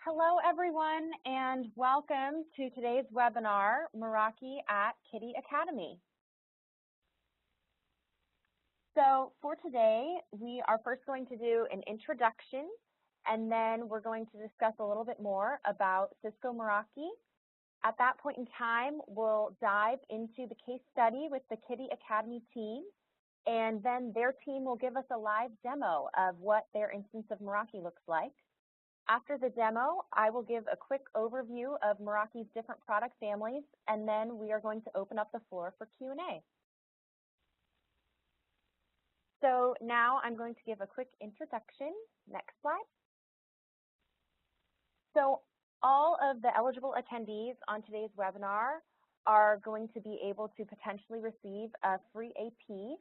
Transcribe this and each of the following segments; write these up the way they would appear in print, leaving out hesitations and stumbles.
Hello, everyone, and welcome to today's webinar, Meraki at Kiddie Academy. So for today, we are first going to do an introduction, and then we're going to discuss a little bit more about Cisco Meraki. At that point in time, we'll dive into the case study with the Kiddie Academy team, and then their team will give us a live demo of what their instance of Meraki looks like. After the demo, I will give a quick overview of Meraki's different product families, and then we are going to open up the floor for Q&A. So now I'm going to give a quick introduction. Next slide. So all of the eligible attendees on today's webinar are going to be able to potentially receive a free AP,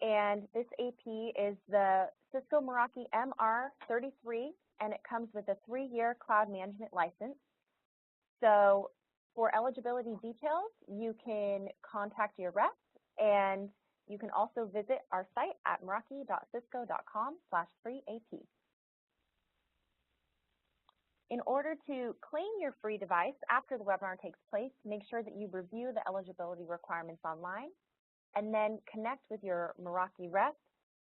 and this AP is the Cisco Meraki MR33, and it comes with a 3-year cloud management license. So for eligibility details, you can contact your rep, and you can also visit our site at meraki.cisco.com/free-AP. In order to claim your free device after the webinar takes place, make sure that you review the eligibility requirements online, and then connect with your Meraki rep,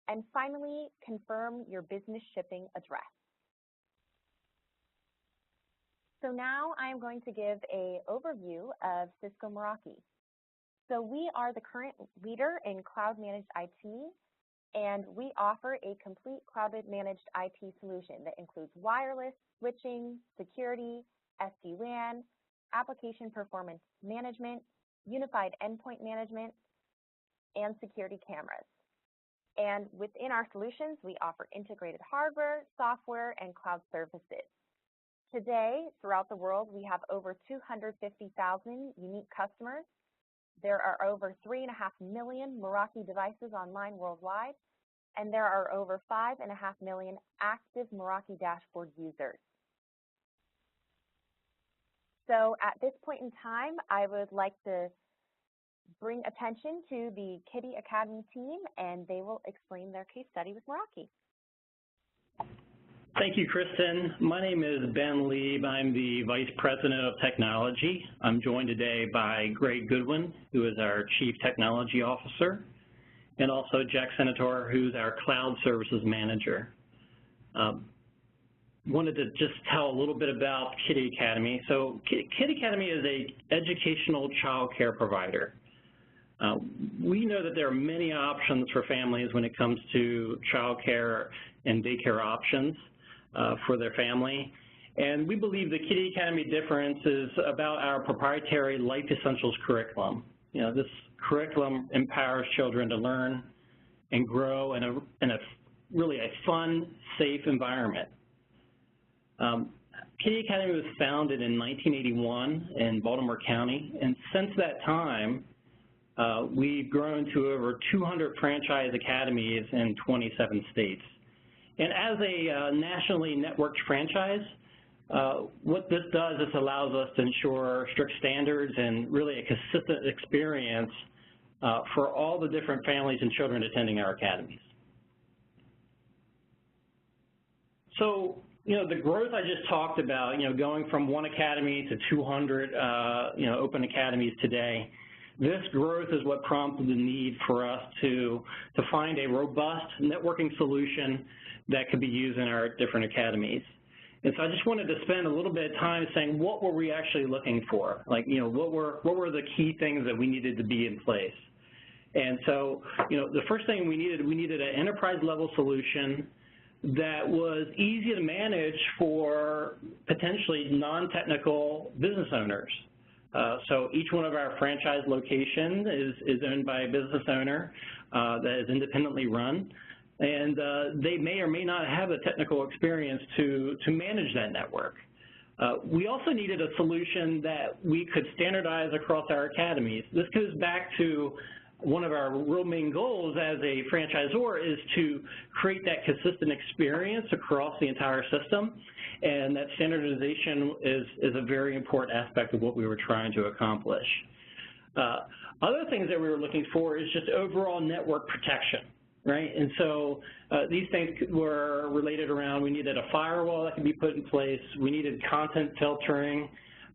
and finally confirm your business shipping address. So now I am going to give an overview of Cisco Meraki. So we are the current leader in cloud managed IT, and we offer a complete cloud managed IT solution that includes wireless, switching, security, SD-WAN, application performance management, unified endpoint management, and security cameras. And within our solutions, we offer integrated hardware, software, and cloud services. Today, throughout the world, we have over 250,000 unique customers. There are over 3.5 million Meraki devices online worldwide, and there are over 5.5 million active Meraki dashboard users. So at this point in time, I would like to bring attention to the Kiddie Academy team, and they will explain their case study with Meraki. Thank you, Kristen. My name is Ben Lieb. I'm the Vice President of Technology. I'm joined today by Greg Goodwin, who is our Chief Technology Officer, and also Jack Senator, who's our Cloud Services Manager. Wanted to just tell a little bit about Kiddie Academy. So Kiddie Academy is an educational child care provider. We know that there are many options for families when it comes to child care and daycare options for their family. And we believe the Kiddie Academy difference is about our proprietary Life Essentials curriculum. You know, this curriculum empowers children to learn and grow in a really a fun, safe environment. Kiddie Academy was founded in 1981 in Baltimore County, and since that time, we've grown to over 200 franchise academies in 27 states. And as a nationally networked franchise, what this does is allows us to ensure strict standards and really a consistent experience for all the different families and children attending our academies. So, you know, the growth I just talked about, you know, going from 1 academy to 200, you know, open academies today, this growth is what prompted the need for us to find a robust networking solution that could be used in our different academies. And so I just wanted to spend a little bit of time saying what were we actually looking for? Like, you know, what were the key things that we needed to be in place? And so, you know, the first thing we needed an enterprise level solution that was easy to manage for potentially non-technical business owners. So each one of our franchise locations is owned by a business owner that is independently run, and they may or may not have the technical experience to manage that network. We also needed a solution that we could standardize across our academies. This goes back to one of our real main goals as a franchisor is to create that consistent experience across the entire system, and that standardization is a very important aspect of what we were trying to accomplish. Other things that we were looking for is just overall network protection. right? And so these things were related around, we needed a firewall that could be put in place. We needed content filtering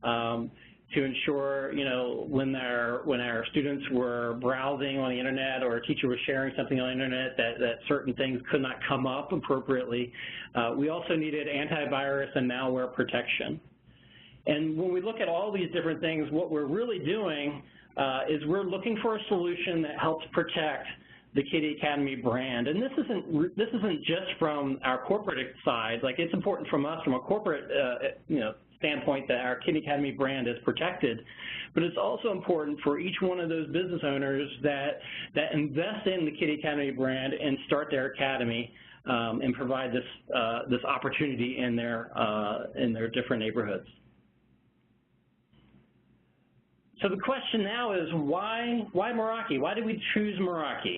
to ensure, you know, when our students were browsing on the internet or a teacher was sharing something on the internet that certain things could not come up appropriately. We also needed antivirus and malware protection. And when we look at all these different things, what we're really doing is we're looking for a solution that helps protect the Kiddie Academy brand. And this isn't just from our corporate side. Like, it's important from us from a corporate you know, standpoint that our Kiddie Academy brand is protected, but it's also important for each one of those business owners that invest in the Kiddie Academy brand and start their academy and provide this opportunity in their different neighborhoods. So the question now is, why Meraki? Why did we choose Meraki?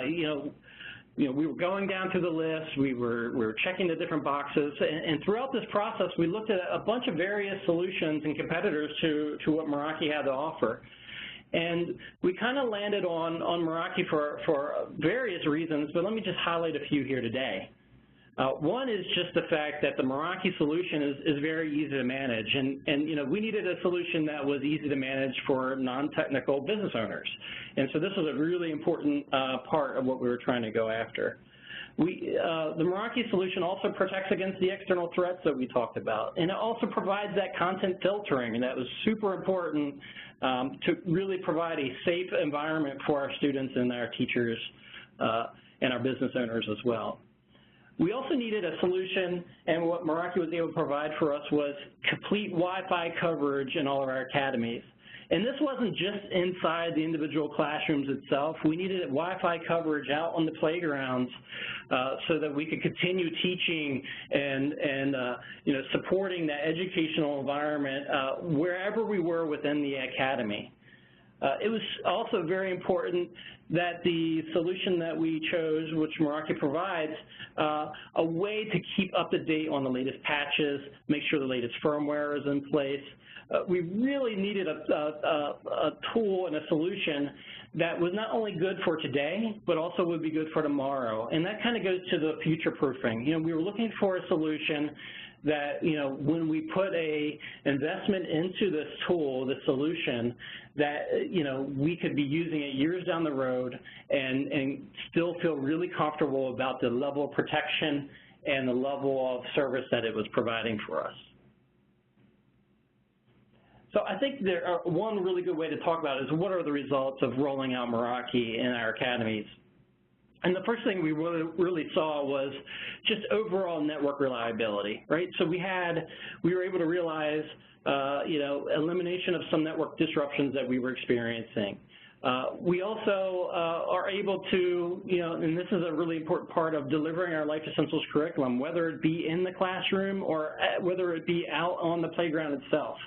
You know, we were going down through the list, we were checking the different boxes, and throughout this process, we looked at a bunch of various solutions and competitors to what Meraki had to offer. And we kind of landed on Meraki for various reasons, but let me just highlight a few here today. One is just the fact that the Meraki solution is very easy to manage, and you know, we needed a solution that was easy to manage for non-technical business owners, and so this was a really important part of what we were trying to go after. The Meraki solution also protects against the external threats that we talked about, and it also provides that content filtering, and that was super important to really provide a safe environment for our students and our teachers and our business owners as well. We also needed a solution, and what Meraki was able to provide for us was complete Wi-Fi coverage in all of our academies. And this wasn't just inside the individual classrooms itself. We needed Wi-Fi coverage out on the playgrounds so that we could continue teaching and you know, supporting that educational environment wherever we were within the academy. It was also very important that the solution that we chose, which Meraki provides, a way to keep up to date on the latest patches, make sure the latest firmware is in place. We really needed a tool and a solution that was not only good for today, but also would be good for tomorrow. And that kind of goes to the future proofing. You know, we were looking for a solution that, you know, when we put a investment into this tool, the solution, that, you know, we could be using it years down the road and still feel really comfortable about the level of protection and the level of service that it was providing for us. So I think one really good way to talk about it is what are the results of rolling out Meraki in our academies. And the first thing we really saw was just overall network reliability, right? So we were able to realize, you know, elimination of some network disruptions that we were experiencing. We also are able to, you know, and this is a really important part of delivering our Life Essentials curriculum, whether it be in the classroom or whether it be out on the playground itself.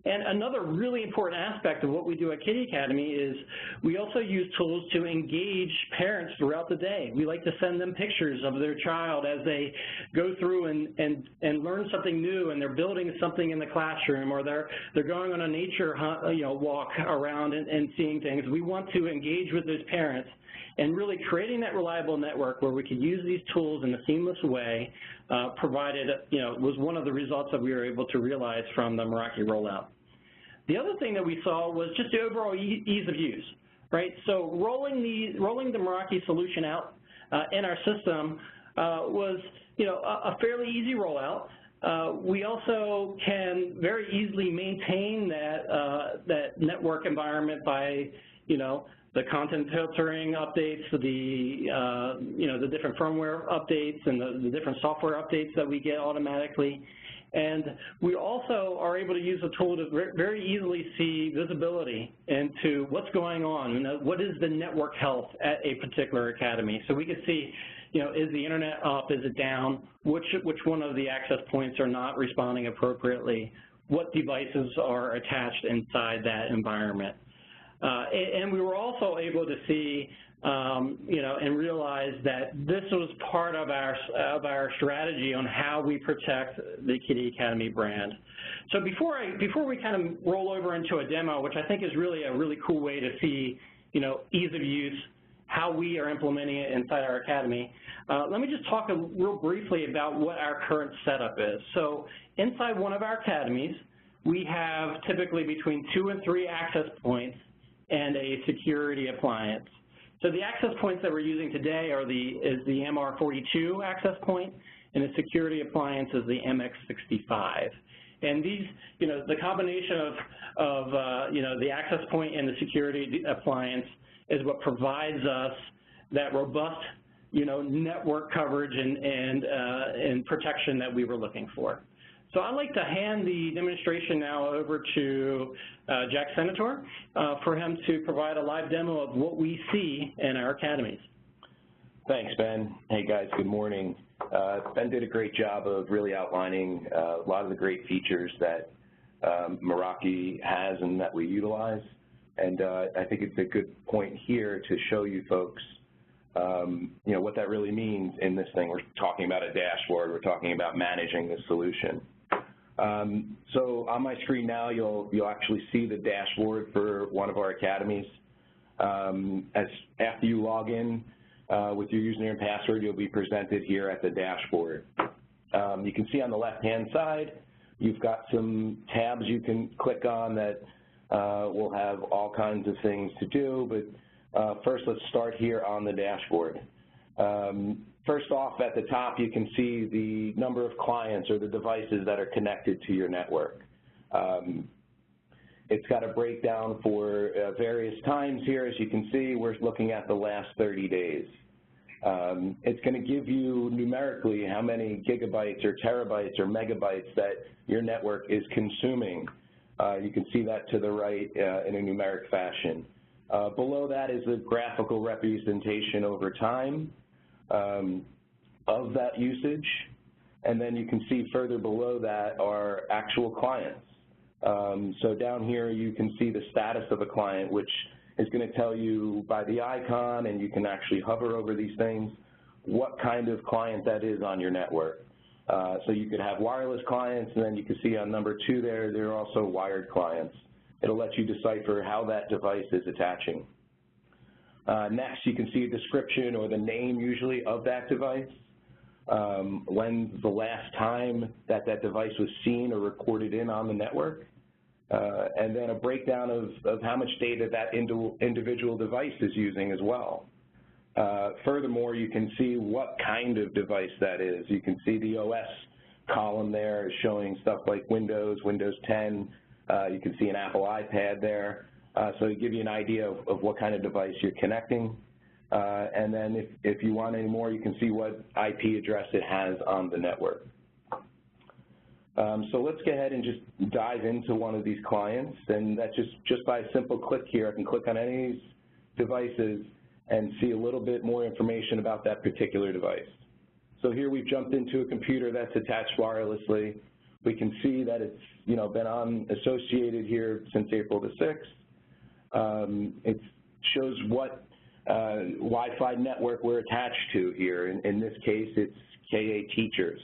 And another really important aspect of what we do at Kiddie Academy is we also use tools to engage parents throughout the day. We like to send them pictures of their child as they go through and learn something new, and they're building something in the classroom, or they're going on a nature walk around and seeing things. We want to engage with those parents, and really creating that reliable network where we could use these tools in a seamless way was one of the results that we were able to realize from the Meraki rollout. The other thing that we saw was just the overall ease of use, right? So rolling the Meraki solution out in our system was, you know, a fairly easy rollout. We also can very easily maintain that network environment by, you know, the content filtering updates, the different firmware updates and the different software updates that we get automatically. And we also are able to use the tool to very easily see visibility into what's going on, and what is the network health at a particular academy. So we can see, you know, is the internet up, is it down, which one of the access points are not responding appropriately, what devices are attached inside that environment. And we were also able to see, you know, and realize that this was part of our strategy on how we protect the Kiddie Academy brand. So before we kind of roll over into a demo, which I think is really a really cool way to see, you know, ease of use how we are implementing it inside our academy, let me just talk real briefly about what our current setup is. So inside one of our academies, we have typically between 2 and 3 access points and a security appliance. So the access points that we're using today is the MR42 access point, and the security appliance is the MX65. And these, the combination of the access point and the security appliance is what provides us that robust, network coverage and protection that we were looking for. So I'd like to hand the demonstration now over to Jack Senator for him to provide a live demo of what we see in our academies. Thanks, Ben. Hey, guys, good morning. Ben did a great job of really outlining a lot of the great features that Meraki has and that we utilize. And I think it's a good point here to show you folks, what that really means in this thing. We're talking about a dashboard. We're talking about managing the solution. So on my screen now, you'll actually see the dashboard for one of our academies. After you log in with your username and password, you'll be presented here at the dashboard. You can see on the left-hand side, you've got some tabs you can click on that will have all kinds of things to do, but first let's start here on the dashboard. First off, at the top, you can see the number of clients or the devices that are connected to your network. It's got a breakdown for various times here. As you can see, we're looking at the last 30 days. It's going to give you numerically how many gigabytes or terabytes or megabytes that your network is consuming. You can see that to the right in a numeric fashion. Below that is a graphical representation over time of that usage, and then you can see further below that are actual clients. So down here you can see the status of a client, which is going to tell you by the icon, and you can actually hover over these things, what kind of client that is on your network. So you could have wireless clients, and then you can see on number 2 there are also wired clients. It'll let you decipher how that device is attaching. Next, you can see a description or the name usually of that device, when the last time that device was seen or recorded in on the network, and then a breakdown of how much data that individual device is using as well. Furthermore, you can see what kind of device that is. You can see the OS column there showing stuff like Windows, Windows 10. You can see an Apple iPad there. So to give you an idea of what kind of device you're connecting. And then if you want any more, you can see what IP address it has on the network. So let's go ahead and just dive into one of these clients. And that's just by a simple click here. I can click on any of these devices and see a little bit more information about that particular device. So here we've jumped into a computer that's attached wirelessly. We can see that it's been associated here since April the 6th. It shows what Wi-Fi network we're attached to here. In this case, it's KA Teachers.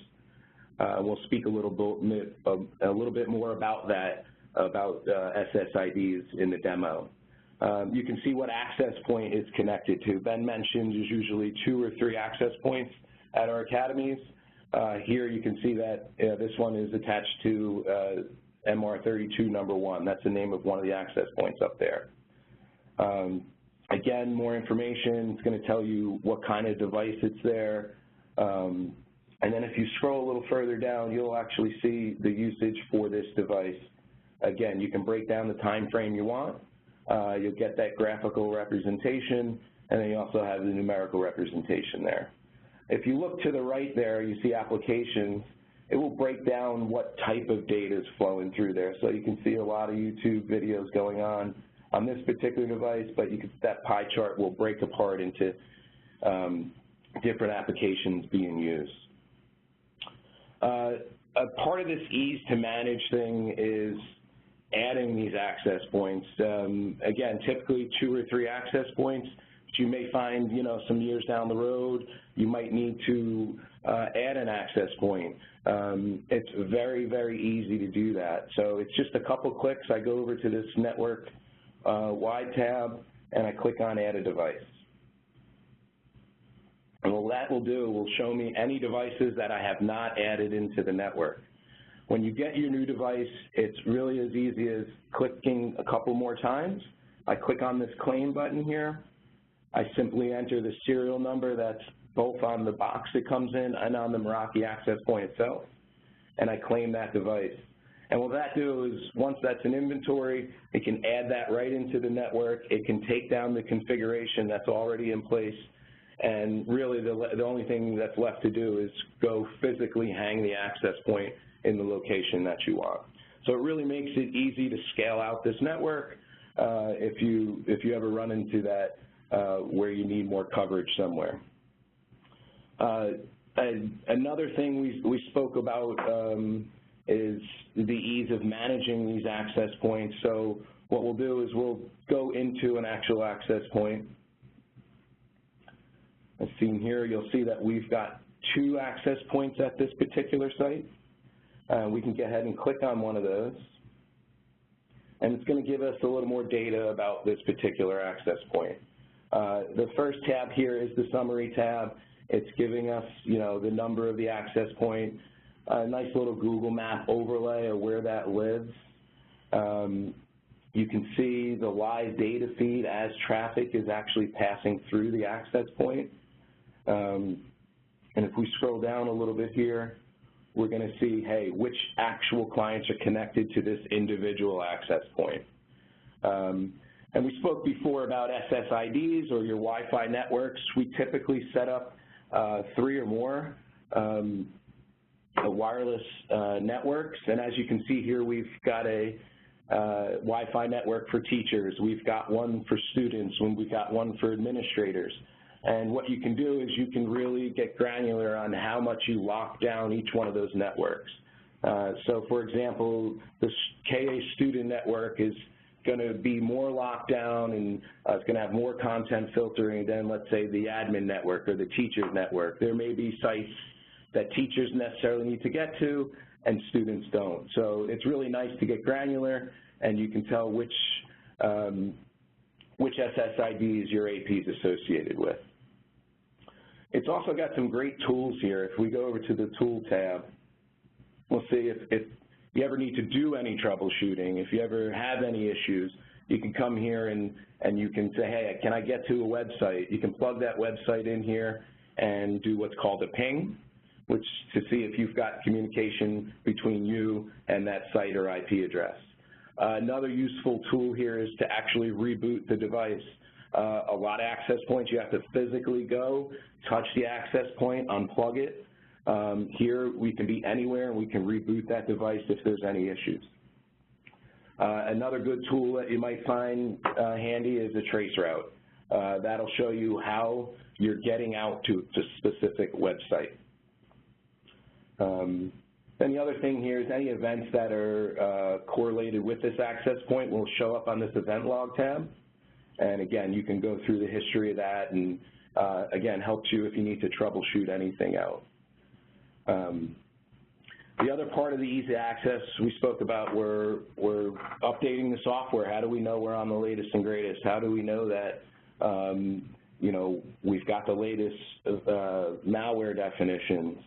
We'll speak a little bit more about that, about SSIDs in the demo. You can see what access point it's connected to. Ben mentioned there's usually 2 or 3 access points at our academies. Here you can see that this one is attached to MR32 number 1. That's the name of one of the access points up there. Again, more information. It's going to tell you what kind of device it's there. And then if you scroll a little further down, you'll actually see the usage for this device. Again, you can break down the time frame you want. You'll get that graphical representation, and then you also have the numerical representation there. If you look to the right there, you see applications. It will break down what type of data is flowing through there. So you can see a lot of YouTube videos going on this particular device, but that pie chart will break apart into different applications being used. A part of this ease to manage thing is adding these access points. Again, typically 2 or 3 access points. You may find, some years down the road, you might need to add an access point. It's very, very easy to do that. So it's just a couple clicks. I go over to this network wide tab, and I click on Add a Device. And what that will do will show me any devices that I have not added into the network. When you get your new device, it's really as easy as clicking a couple more times. I click on this claim button here. I simply enter the serial number that's both on the box it comes in and on the Meraki access point itself, and I claim that device. And what that do is, once that's in inventory, it can add that right into the network. It can take down the configuration that's already in place, and really the only thing that's left to do is go physically hang the access point in the location that you want. So it really makes it easy to scale out this network if you ever run into that where you need more coverage somewhere. Another thing we spoke about is the ease of managing these access points. So what we'll do is we'll go into an actual access point. As seen here, you'll see that we've got 2 access points at this particular site. We can go ahead and click on one of those, and it's going to give us a little more data about this particular access point. The first tab here is the summary tab. It's giving us, the number of the access point, a nice little Google map overlay of where that lives. You can see the live data feed as traffic is actually passing through the access point. And if we scroll down a little bit here, we're going to see, hey, which actual clients are connected to this individual access point. And we spoke before about SSIDs or your Wi-Fi networks. We typically set up 3 or more wireless networks. And as you can see here, we've got a Wi-Fi network for teachers. We've got one for students. We've got one for administrators. And what you can do is you can really get granular on how much you lock down each one of those networks. So, for example, the KA student network is going to be more locked down, and it's going to have more content filtering than, let's say, the admin network or the teachers network. There may be sites that teachers necessarily need to get to and students don't. So it's really nice to get granular, and you can tell which SSIDs your AP is associated with. It's also got some great tools here. If we go over to the Tool tab, we'll see if you ever need to do any troubleshooting, if you ever have any issues, you can come here and you can say, hey, can I get to a website? You can plug that website in here and do what's called a ping, which to see if you've got communication between you and that site or IP address. Another useful tool here is to actually reboot the device. A lot of access points, you have to physically go, touch the access point, unplug it. Here, we can be anywhere, and we can reboot that device if there's any issues. Another good tool that you might find handy is a trace route. That'll show you how you're getting out to a specific website. And the other thing here is any events that are correlated with this access point will show up on this event log tab. And again, you can go through the history of that, and again, helps you if you need to troubleshoot anything out. The other part of the easy access we spoke about, we're updating the software. How do we know we're on the latest and greatest? How do we know that we've got the latest malware definitions?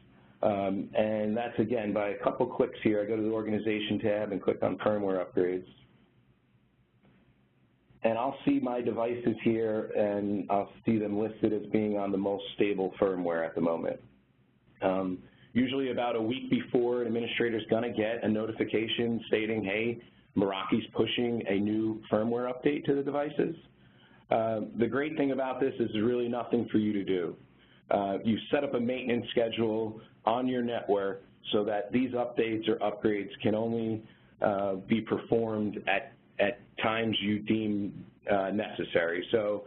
And that's, again, by a couple clicks here. I go to the Organization tab and click on Firmware Upgrades. And I'll see my devices here, and I'll see them listed as being on the most stable firmware at the moment. Usually about a week before, an administrator's going to get a notification stating, hey, Meraki's pushing a new firmware update to the devices. The great thing about this is really nothing for you to do. You set up a maintenance schedule on your network so that these updates or upgrades can only be performed at times you deem necessary. So,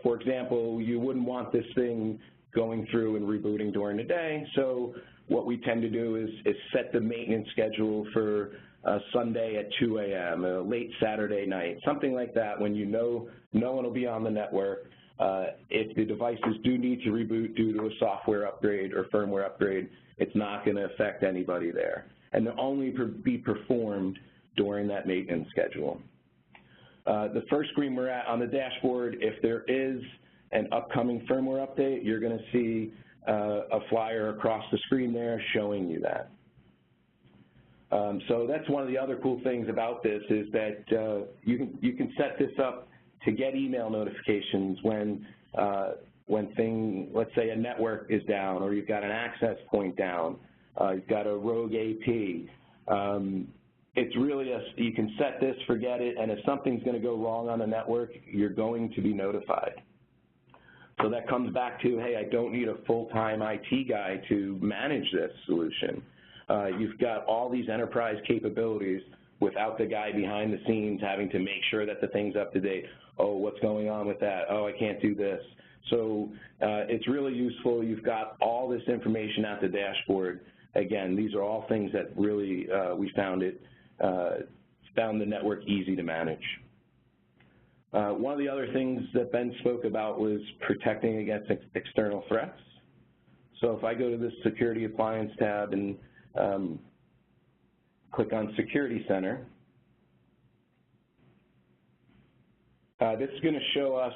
for example, you wouldn't want this thing going through and rebooting during the day, so what we tend to do is set the maintenance schedule for Sunday at 2 a.m., late Saturday night, something like that, when you know no one will be on the network. If the devices do need to reboot due to a software upgrade or firmware upgrade, it's not going to affect anybody there. And they'll only be performed during that maintenance schedule. The first screen we're at on the dashboard, if there is an upcoming firmware update, you're going to see a flyer across the screen there showing you that. So that's one of the other cool things about this is that you can set this up to get email notifications when let's say a network is down or you've got an access point down, you've got a rogue AP. It's really you can set this, forget it, and if something's going to go wrong on the network, you're going to be notified. So that comes back to, hey, I don't need a full-time IT guy to manage this solution. You've got all these enterprise capabilities without the guy behind the scenes having to make sure that the thing's up to date. Oh, what's going on with that? Oh, I can't do this. So it's really useful. You've got all this information at the dashboard. Again, these are all things that really we found the network easy to manage. One of the other things that Ben spoke about was protecting against external threats. So if I go to this Security Appliance tab and click on Security Center, this is going to show us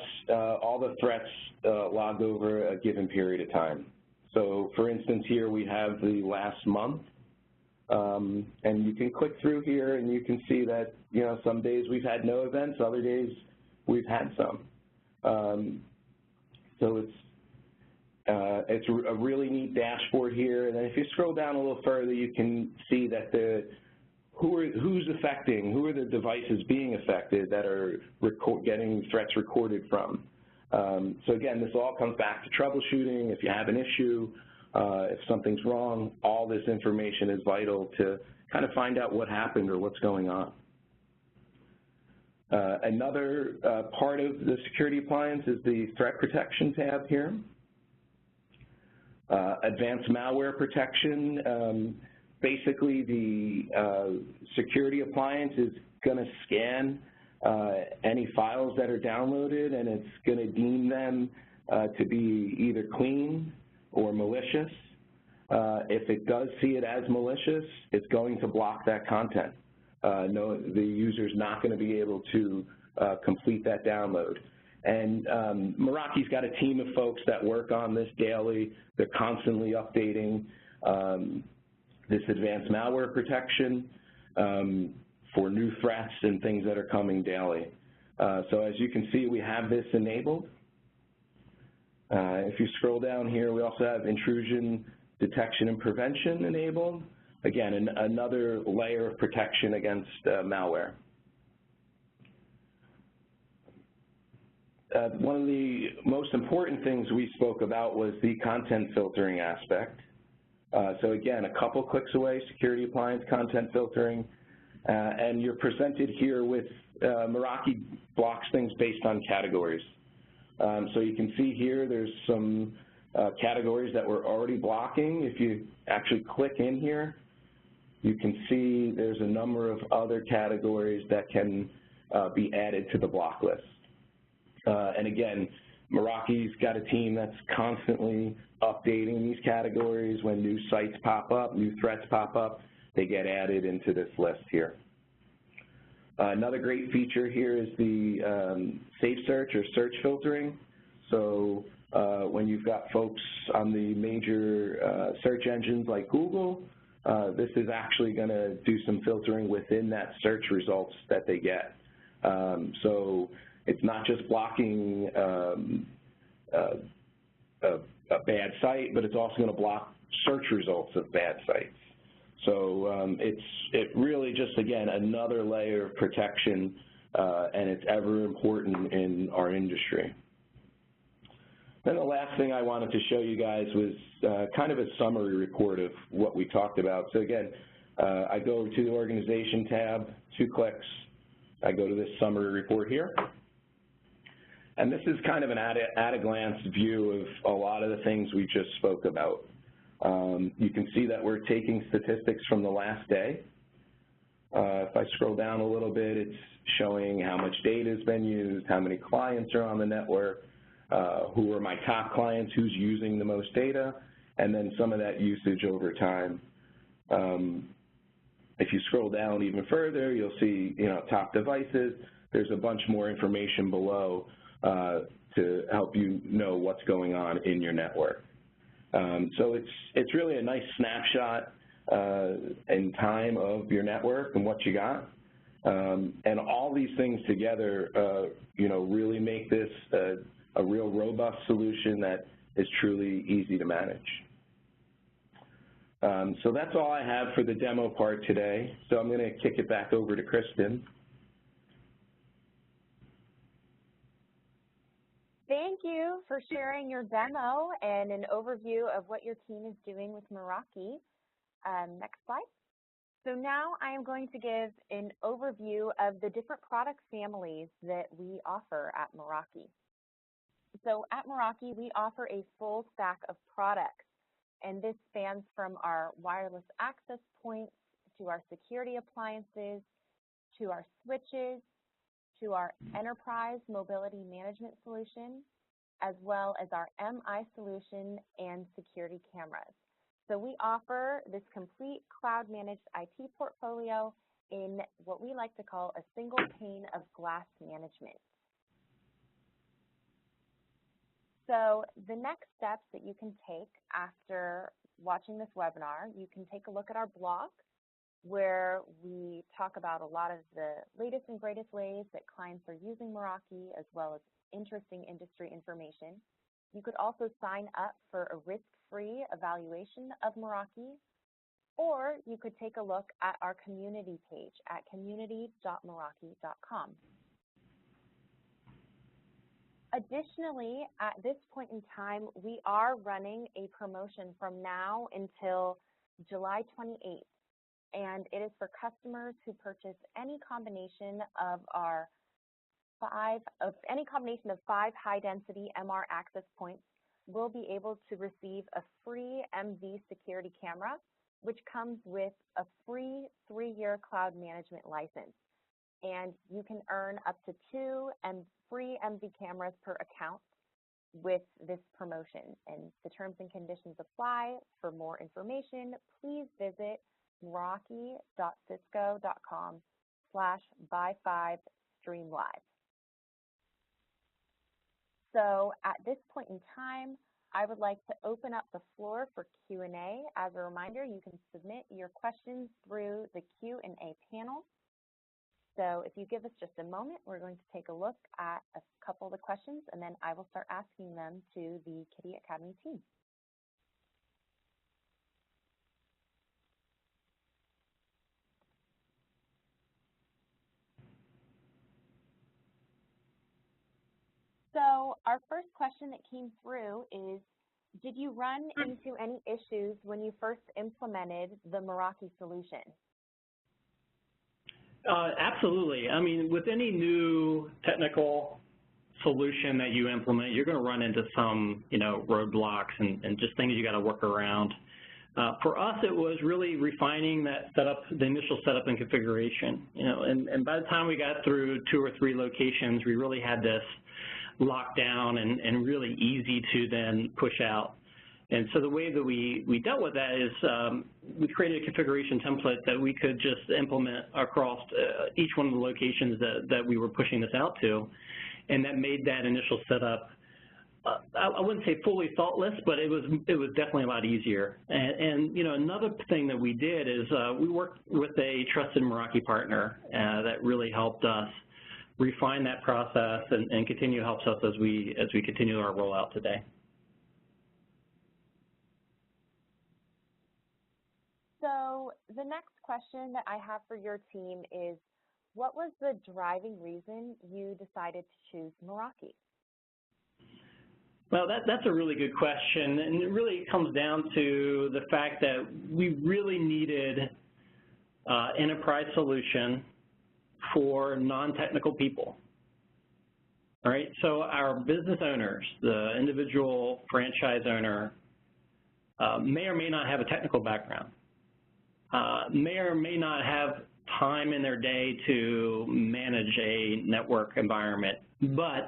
all the threats logged over a given period of time. So for instance, here we have the last month. And you can click through here and you can see that, you know, some days we've had no events, other days we've had some. So it's a really neat dashboard here. And then if you scroll down a little further, you can see that who are the devices being affected that are getting threats recorded from. So again, this all comes back to troubleshooting. If you have an issue, if something's wrong, all this information is vital to kind of find out what happened or what's going on. Another part of the security appliance is the threat protection tab here. Advanced malware protection. Basically, the security appliance is going to scan any files that are downloaded, and it's going to deem them to be either clean or malicious. If it does see it as malicious, it's going to block that content. No, the user's not going to be able to complete that download. And Meraki's got a team of folks that work on this daily. They're constantly updating this advanced malware protection for new threats and things that are coming daily. So as you can see, we have this enabled. If you scroll down here, we also have intrusion detection and prevention enabled. Again, another layer of protection against malware. One of the most important things we spoke about was the content filtering aspect. So again, a couple clicks away, security appliance content filtering, and you're presented here with Meraki blocks things based on categories. So you can see here there's some categories that we're already blocking. If you actually click in here, you can see there's a number of other categories that can be added to the block list. And again, Meraki's got a team that's constantly updating these categories. When new sites pop up, new threats pop up, they get added into this list here. Another great feature here is the safe search or search filtering. So when you've got folks on the major search engines like Google, this is actually going to do some filtering within that search results that they get. So it's not just blocking a bad site, but it's also going to block search results of bad sites. So it really just, again, another layer of protection, and it's ever important in our industry. Then the last thing I wanted to show you guys was kind of a summary report of what we talked about. So again, I go to the organization tab, 2 clicks, I go to this summary report here. And this is kind of an at-a-glance view of a lot of the things we just spoke about. You can see that we're taking statistics from the last day. If I scroll down a little bit, it's showing how much data has been used, how many clients are on the network, who are my top clients, who's using the most data, and then some of that usage over time. If you scroll down even further, you'll see, top devices. There's a bunch more information below. to help you know what's going on in your network. So it's really a nice snapshot in time of your network and what you got. And all these things together, really make this a real robust solution that is truly easy to manage. So that's all I have for the demo part today. So I'm going to kick it back over to Kristen. Thank you for sharing your demo and an overview of what your team is doing with Meraki. Next slide. So now I am going to give an overview of the different product families that we offer at Meraki. So at Meraki, we offer a full stack of products, and this spans from our wireless access points to our security appliances, to our switches, to our enterprise mobility management solution, as well as our MI solution and security cameras. So we offer this complete cloud-managed IT portfolio in what we like to call a single pane of glass management. So the next steps that you can take after watching this webinar, you can take a look at our blog, where we talk about a lot of the latest and greatest ways that clients are using Meraki, as well as interesting industry information. You could also sign up for a risk-free evaluation of Meraki, or you could take a look at our community page at community.meraki.com. Additionally, at this point in time, we are running a promotion from now until July 28th. And it is for customers who purchase any combination of any combination of 5 high-density MR access points will be able to receive a free MV security camera, which comes with a free 3-year cloud management license. And you can earn up to 2 free MV cameras per account with this promotion. And the terms and conditions apply. For more information, please visit meraki.cisco.com/buy5streamlive. So at this point in time, I would like to open up the floor for Q&A. As a reminder, you can submit your questions through the Q&A panel. So if you give us just a moment, we're going to take a look at a couple of the questions, and then I will start asking them to the Kiddie Academy team. So our first question that came through is, did you run into any issues when you first implemented the Meraki solution? Absolutely. I mean, with any new technical solution that you implement, you're going to run into some, roadblocks and just things you got to work around. For us, it was really refining that setup, the initial setup and configuration. And by the time we got through 2 or 3 locations, we really had this locked down and really easy to then push out. And so the way that we dealt with that is we created a configuration template that we could just implement across each one of the locations that we were pushing this out to, and that made that initial setup, I wouldn't say fully thoughtless, but it was definitely a lot easier. And another thing that we did is we worked with a trusted Meraki partner that really helped us refine that process and continue helps us as we continue our rollout today. So the next question that I have for your team is, what was the driving reason you decided to choose Meraki? Well, that's a really good question, and it really comes down to the fact that we really needed enterprise solution for non-technical people. All right, so our business owners, the individual franchise owner, may or may not have a technical background, may or may not have time in their day to manage a network environment, but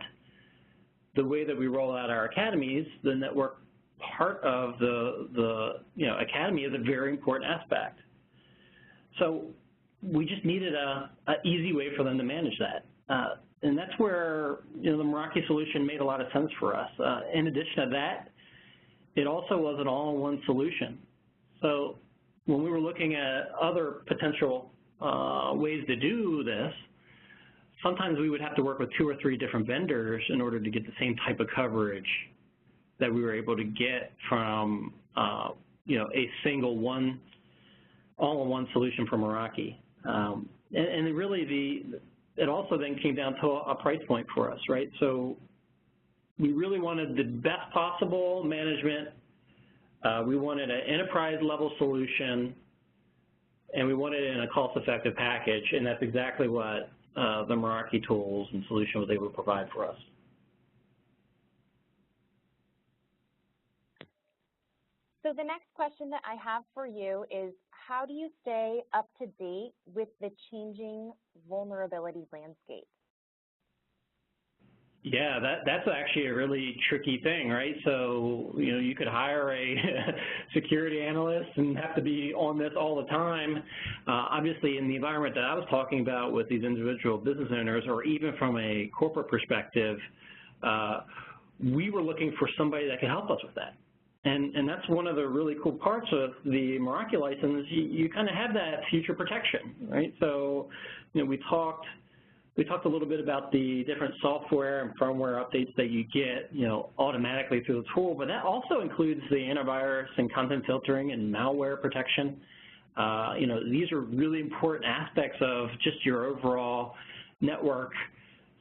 the way that we roll out our academies, the network part of the academy is a very important aspect. So we just needed an easy way for them to manage that. And that's where, the Meraki solution made a lot of sense for us. In addition to that, it also was an all-in-one solution. So when we were looking at other potential ways to do this, sometimes we would have to work with 2 or 3 different vendors in order to get the same type of coverage that we were able to get from, a single all-in-one solution from Meraki. And it also then came down to a price point for us, right? So we really wanted the best possible management. We wanted an enterprise-level solution, and we wanted it in a cost-effective package, and that's exactly what the Meraki tools and solution was able to provide for us. So the next question that I have for you is, how do you stay up to date with the changing vulnerability landscape? Yeah, that's actually a really tricky thing, right? So, you could hire a security analyst and have to be on this all the time. Obviously, in the environment that I was talking about with these individual business owners, or even from a corporate perspective, we were looking for somebody that could help us with that. And that's one of the really cool parts of the Meraki license. You kind of have that future protection, right? So, we talked a little bit about the different software and firmware updates that you get, automatically through the tool, but that also includes the antivirus and content filtering and malware protection. These are really important aspects of just your overall network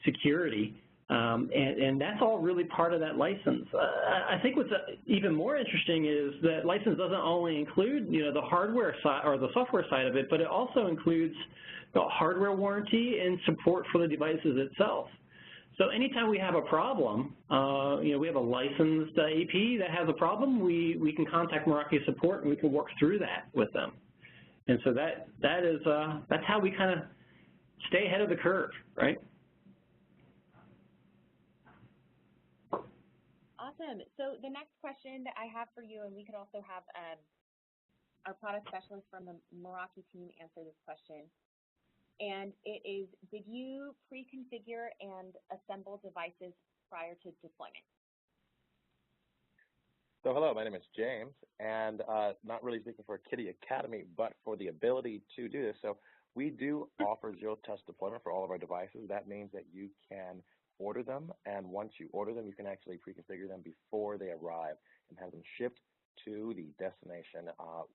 security. And that's all really part of that license. I think what's even more interesting is that license doesn't only include, the hardware side or the software side of it, but it also includes the hardware warranty and support for the devices itself. So anytime we have a problem, we have a licensed AP that has a problem, we can contact Meraki support and we can work through that with them. And so that's how we kind of stay ahead of the curve, right? Awesome. So the next question that I have for you, and we could also have our product specialist from the Meraki team answer this question, and it is, did you pre-configure and assemble devices prior to deployment? So hello, my name is James, and not really speaking for Kiddie Academy, but for the ability to do this. So we do offer zero-touch deployment for all of our devices. That means that you can order them, and once you order them, you can actually pre-configure them before they arrive and have them shipped to the destination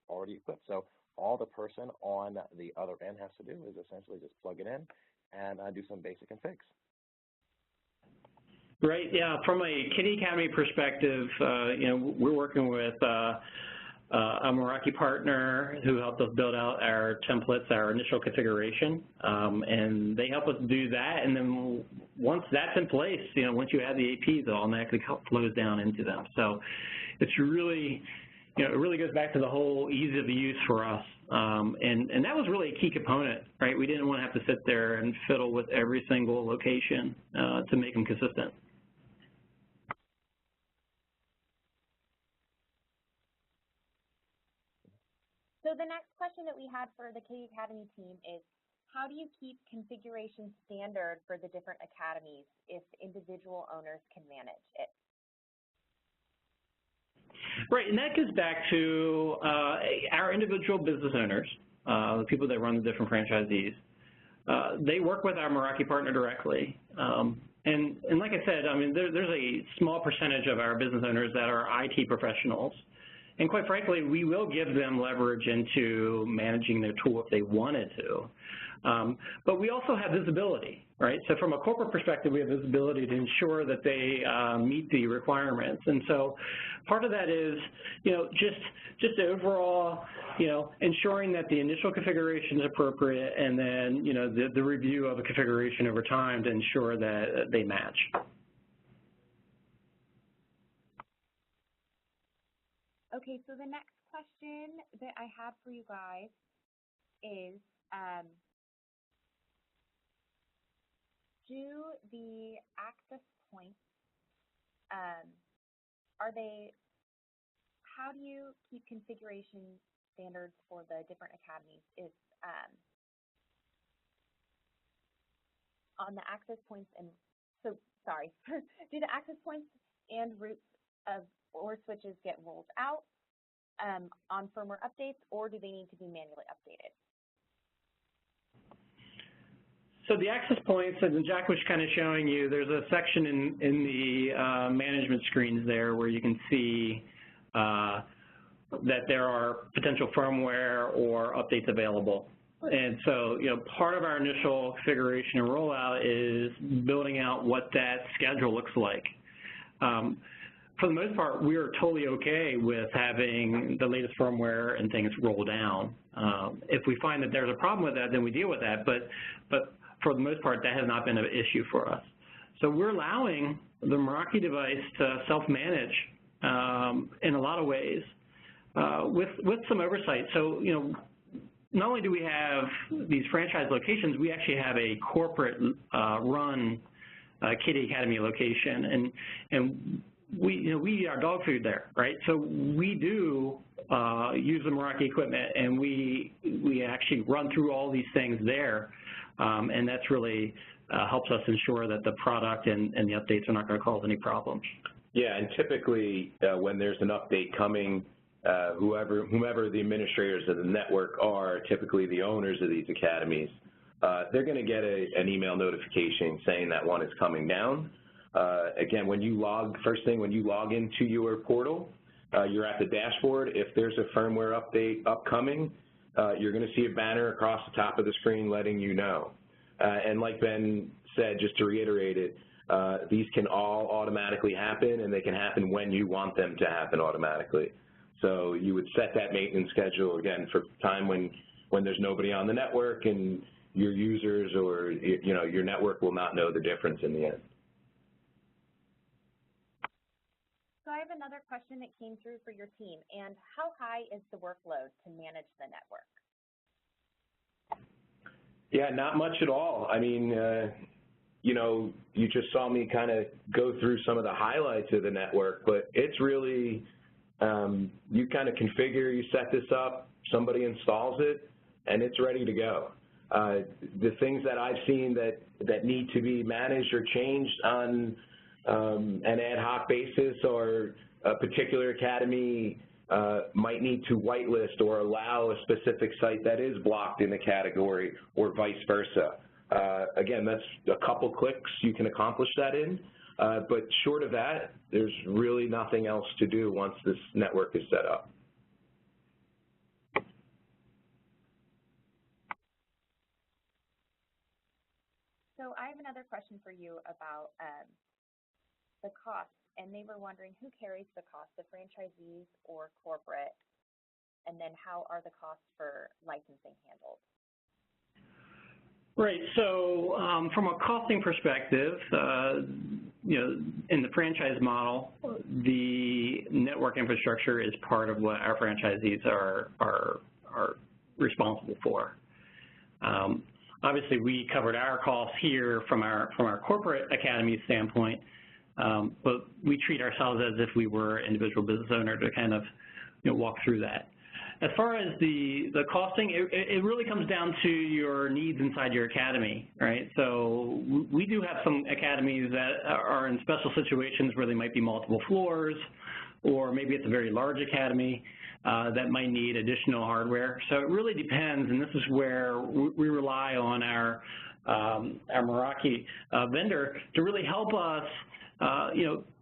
already equipped. So all the person on the other end has to do is essentially just plug it in and do some basic configs. Right, yeah, from a Kiddie Academy perspective, we're working with a Meraki partner who helped us build out our templates, our initial configuration, and they help us do that. And then once that's in place, once you add the APs, it automatically flows down into them. So it's really, it really goes back to the whole ease of use for us. And that was really a key component, right? We didn't want to have to sit there and fiddle with every single location to make them consistent. So the next question that we had for the Kiddie Academy team is, how do you keep configuration standard for the different academies if individual owners can manage it? Right, and that goes back to our individual business owners, the people that run the different franchisees. They work with our Meraki partner directly. And like I said, I mean, there's a small percentage of our business owners that are IT professionals. And quite frankly, we will give them leverage into managing their tool if they wanted to. But we also have visibility, right? So from a corporate perspective, we have visibility to ensure that they meet the requirements. And so part of that is, just overall, ensuring that the initial configuration is appropriate, and then, the review of a configuration over time to ensure that they match. Okay, so the next question that I have for you guys is, do the access points, how do you keep configuration standards for the different academies? Is on the access points and, do the access points and routes or switches get rolled out on firmware updates, or do they need to be manually updated? So the access points, and Jack was kind of showing you, there's a section in the management screens there where you can see that there are potential firmware or updates available. And so, part of our initial configuration and rollout is building out what that schedule looks like. For the most part, we are totally okay with having the latest firmware and things roll down. If we find that there's a problem with that, then we deal with that. But for the most part, that has not been an issue for us. So we're allowing the Meraki device to self-manage in a lot of ways with some oversight. So, not only do we have these franchise locations, we actually have a corporate run Kiddie Academy location, and we eat our dog food there, right? So we do use the Meraki equipment, and we actually run through all these things there, and that's really helps us ensure that the product and the updates are not going to cause any problems. Yeah, and typically when there's an update coming, whomever the administrators of the network are, typically the owners of these academies, they're going to get an email notification saying that one is coming down. Again, first thing when you log into your portal, you're at the dashboard. If there's a firmware update upcoming, you're going to see a banner across the top of the screen letting you know. And like Ben said, just to reiterate it, these can all automatically happen, and they can happen when you want them to happen automatically. So you would set that maintenance schedule, again, for time when there's nobody on the network and your users or your network will not know the difference in the end. So I have another question that came through for your team, and how high is the workload to manage the network? Yeah, not much at all. I mean, you just saw me kind of go through some of the highlights of the network, but it's really, you kind of configure, you set this up, somebody installs it, and it's ready to go. The things that I've seen that need to be managed or changed on an ad hoc basis, or a particular academy might need to whitelist or allow a specific site that is blocked in the category, or vice versa. Again, that's a couple clicks you can accomplish that in, but short of that, there's really nothing else to do once this network is set up. So I have another question for you about the cost, and they were wondering who carries the cost, the franchisees or corporate, and then how are the costs for licensing handled? Right. So from a costing perspective, in the franchise model, the network infrastructure is part of what our franchisees are responsible for. Obviously, we covered our costs here from our corporate academy standpoint, but we treat ourselves as if we were an individual business owner to kind of walk through that. As far as the costing, it really comes down to your needs inside your academy, right? So we do have some academies that are in special situations where they might be multiple floors, or maybe it's a very large academy that might need additional hardware. So it really depends, and this is where we rely on our Meraki vendor to really help us,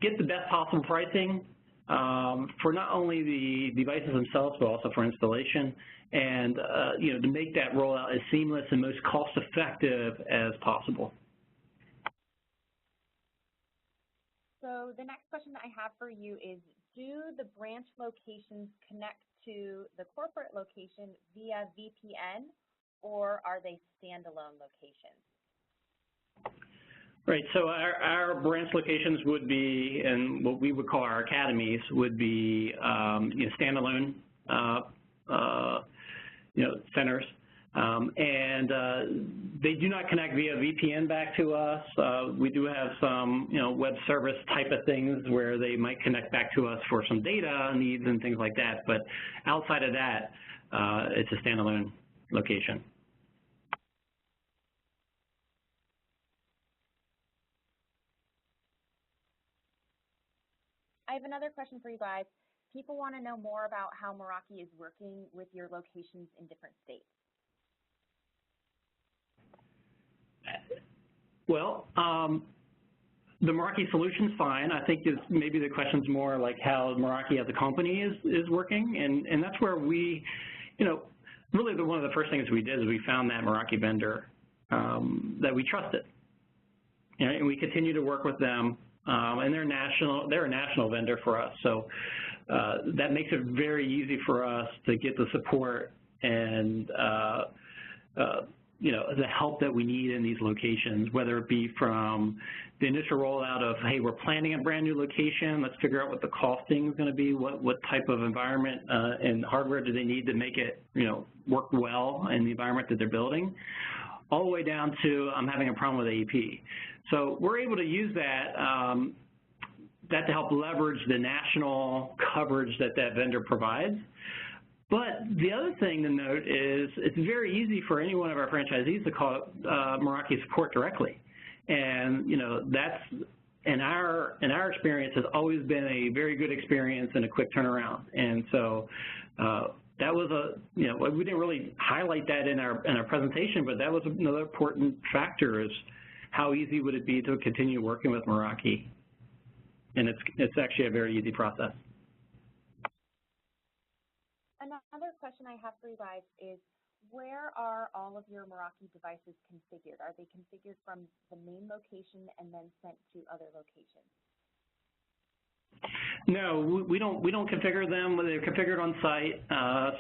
get the best possible pricing for not only the devices themselves, but also for installation, and to make that rollout as seamless and most cost-effective as possible. So the next question that I have for you is, do the branch locations connect to the corporate location via VPN, or are they standalone locations? Right, so our branch locations would be, and what we would call our academies would be, standalone, centers, and they do not connect via VPN back to us. We do have some, web service type of things where they might connect back to us for some data needs and things like that, but outside of that, it's a standalone location. I have another question for you guys. People want to know more about how Meraki is working with your locations in different states. Well, the Meraki solution's fine. I think maybe the question's more like how Meraki as a company is working, and that's where we, really one of the first things we did is we found that Meraki vendor that we trusted, and we continue to work with them, and they're a national vendor for us, so that makes it very easy for us to get the support and the help that we need in these locations, whether it be from the initial rollout of, hey, we're planning a brand new location, let's figure out what the costing is going to be, what type of environment and hardware do they need to make it, work well in the environment that they're building, all the way down to I'm having a problem with AEP. So we're able to use that to help leverage the national coverage that vendor provides. But the other thing to note is it's very easy for any one of our franchisees to call Meraki support directly. And, that's, in our experience, has always been a very good experience and a quick turnaround. And so that was we didn't really highlight that in our presentation, but that was another important factor, is how easy would it be to continue working with Meraki. And it's actually a very easy process. Another question I have for you guys is, where are all of your Meraki devices configured? Are they configured from the main location and then sent to other locations? No, we don't configure them. They're configured on site,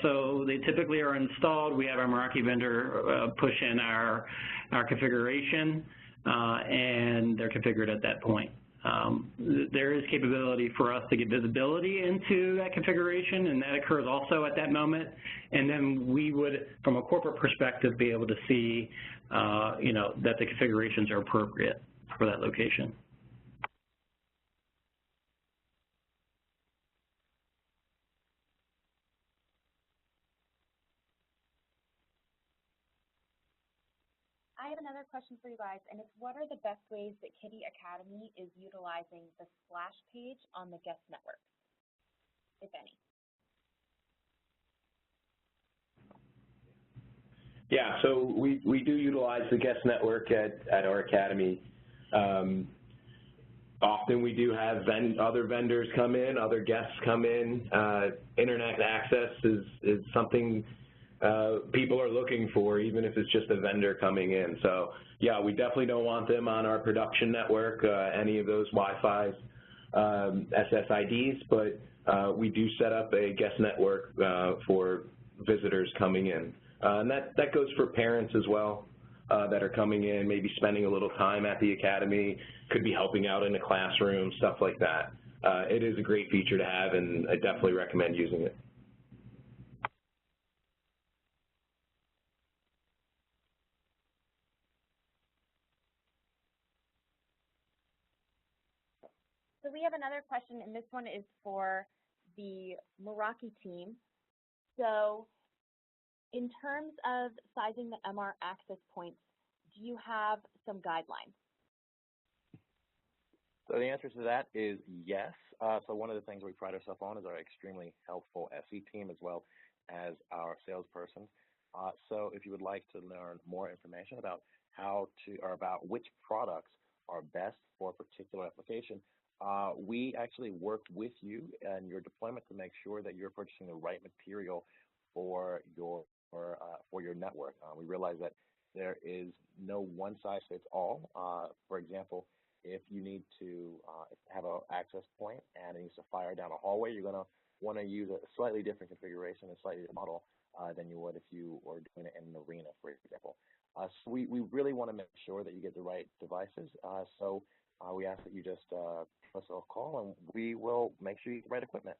so they typically are installed. We have our Meraki vendor push in our configuration, and they're configured at that point. There is capability for us to get visibility into that configuration, and that occurs also at that moment. And then we would, from a corporate perspective, be able to see, that the configurations are appropriate for that location. I have another question for you guys, and it's, what are the best ways that Kiddie Academy is utilizing the splash page on the guest network, if any? Yeah, so we do utilize the guest network at our academy. Often we do have other vendors come in, other guests come in. Internet access is something people are looking for, even if it's just a vendor coming in. So, yeah, we definitely don't want them on our production network, any of those Wi-Fi SSIDs, but we do set up a guest network for visitors coming in. And that goes for parents as well that are coming in, maybe spending a little time at the academy, could be helping out in the classroom, stuff like that. It is a great feature to have, and I definitely recommend using it. So we have another question, and this one is for the Meraki team. So in terms of sizing the MR access points, do you have some guidelines? So the answer to that is yes. So one of the things we pride ourselves on is our extremely helpful SE team, as well as our salesperson. So if you would like to learn more information about about which products are best for a particular application, we actually work with you and your deployment to make sure that you're purchasing the right material for your network. We realize that there is no one size fits all. For example, if you need to have an access point and it needs to fire down a hallway, you're going to want to use a slightly different configuration, a slightly different model than you would if you were doing it in an arena, for example. So we really want to make sure that you get the right devices. So we ask that you just give us a call, and we will make sure you get the right equipment.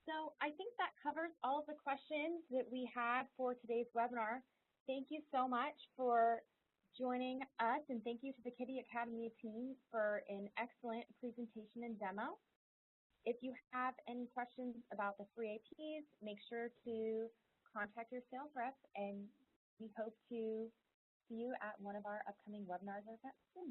So I think that covers all of the questions that we had for today's webinar. Thank you so much for joining us, and thank you to the Kiddie Academy team for an excellent presentation and demo. If you have any questions about the free APs, make sure to contact your sales rep, and we hope to see you at one of our upcoming webinars or events soon.